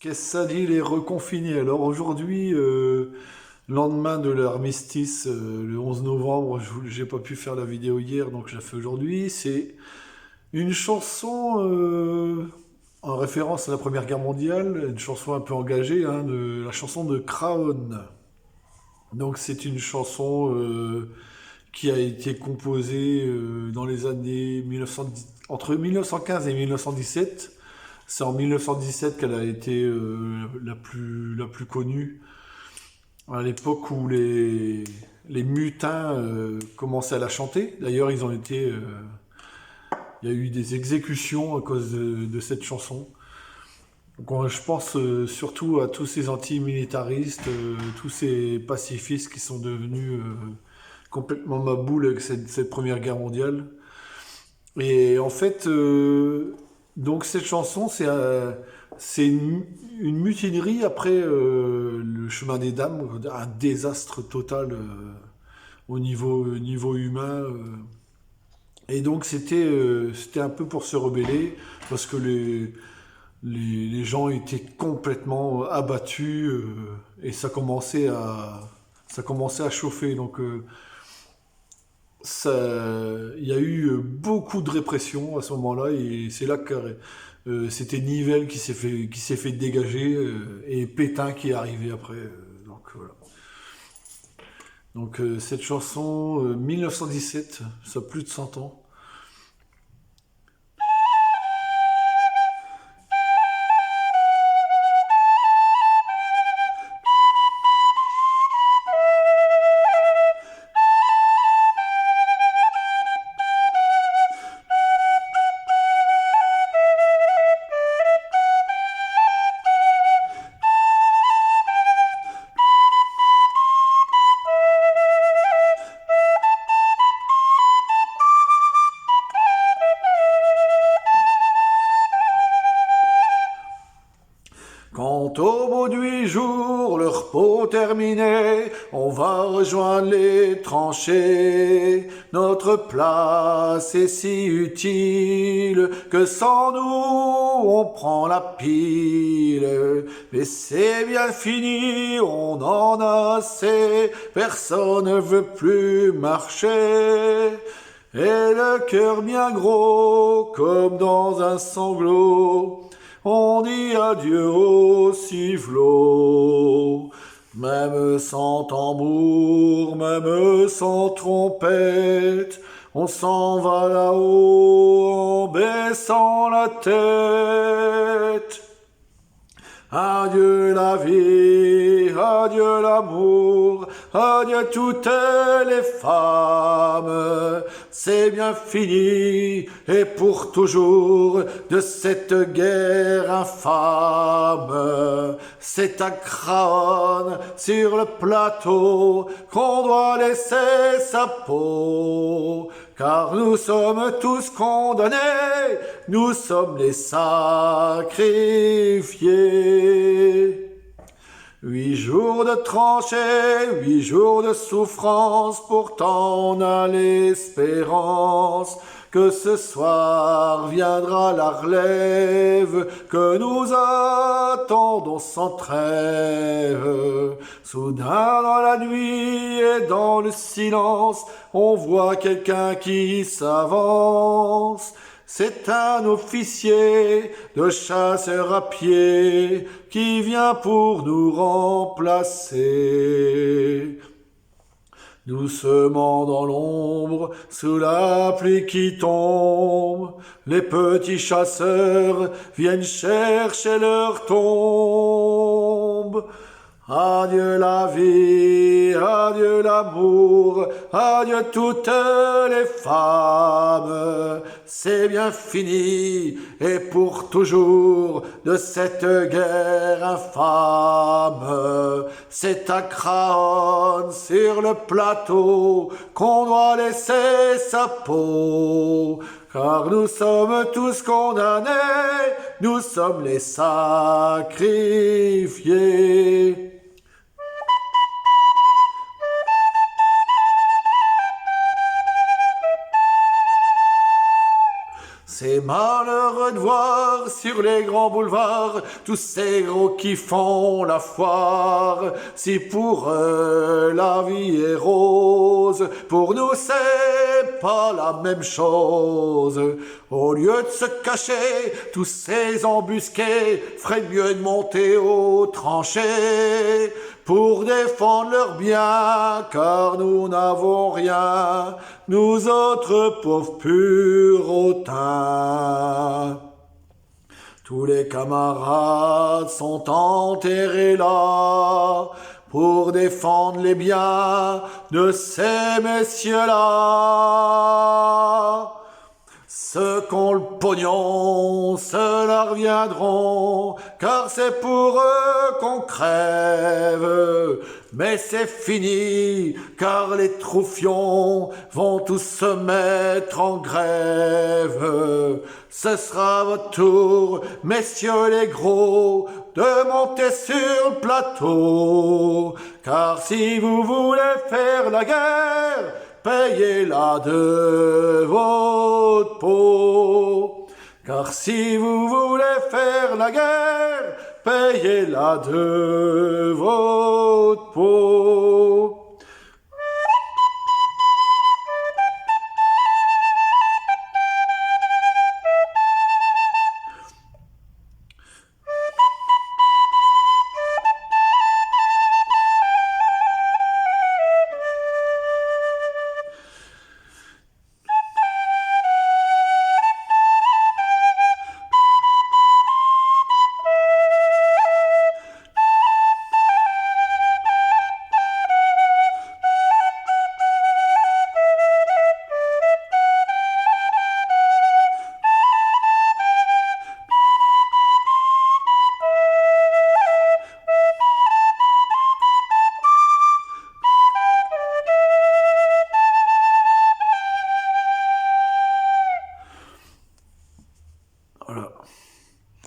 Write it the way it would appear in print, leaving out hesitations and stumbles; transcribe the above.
Qu'est-ce que ça dit les reconfinés? Alors aujourd'hui, lendemain de l'armistice, le 11 novembre, j'ai pas pu faire la vidéo hier, donc je la fais aujourd'hui. C'est une chanson en référence à la Première Guerre mondiale, une chanson un peu engagée, hein, la chanson de Craon. Donc c'est une chanson qui a été composée dans les années 1910, entre 1915 et 1917. C'est en 1917 qu'elle a été la plus connue, à l'époque où les mutins commençaient à la chanter. D'ailleurs, il y a eu des exécutions à cause de cette chanson. Donc, je pense surtout à tous ces anti-militaristes, tous ces pacifistes qui sont devenus complètement maboules avec cette Première Guerre mondiale. Et en fait, donc cette chanson, c'est une mutinerie après le chemin des dames, un désastre total au niveau humain. Et donc c'était un peu pour se rebeller, parce que les gens étaient complètement abattus et ça commençait à chauffer. Donc il y a eu beaucoup de répression à ce moment-là et c'est là que c'était Nivelle qui s'est fait dégager et Pétain qui est arrivé après. Donc voilà. Donc cette chanson 1917, ça a plus de 100 ans. Quand au bout de 8 jours, le repos terminé, on va rejoindre les tranchées. Notre place est si utile que sans nous, on prend la pile. Mais c'est bien fini, on en a assez, personne ne veut plus marcher. Et le cœur bien gros, comme dans un sanglot, on dit adieu au sifflot. Même sans tambour, même sans trompette, on s'en va là-haut en baissant la tête. Adieu la vie, adieu l'amour, adieu toutes les femmes. C'est bien fini et pour toujours de cette guerre infâme. C'est à Craonne sur le plateau qu'on doit laisser sa peau. Car nous sommes tous condamnés, nous sommes les sacrifiés. 8 jours de tranchées, 8 jours de souffrance, pourtant on a l'espérance que ce soir viendra la relève, que nous attendons sans trêve. Soudain dans la nuit et dans le silence, on voit quelqu'un qui s'avance. C'est un officier de chasseurs à pied qui vient pour nous remplacer. Doucement dans l'ombre, sous la pluie qui tombe, les petits chasseurs viennent chercher leur tombe. Adieu la vie, adieu l'amour, adieu toutes les femmes. C'est bien fini et pour toujours de cette guerre infâme. C'est à Craonne sur le plateau qu'on doit laisser sa peau. Car nous sommes tous condamnés, nous sommes les sacrifiés. C'est malheureux de voir si sur les grands boulevards, tous ces gros qui font la foire. Si pour eux la vie est rose, pour nous c'est pas la même chose. Au lieu de se cacher, tous ces embusqués feraient mieux de monter aux tranchées pour défendre leurs biens, car nous n'avons rien, nous autres pauvres purotins. Tous les camarades sont enterrés là pour défendre les biens de ces messieurs-là. Ceux qu'ont le pognon, ceux-là reviendront, car c'est pour eux qu'on crève. Mais c'est fini, car les troufions vont tous se mettre en grève. Ce sera votre tour, messieurs les gros, de monter sur le plateau. Car si vous voulez faire la guerre, payez-la de votre peau. Car si vous voulez faire la guerre, payez-la de votre peau.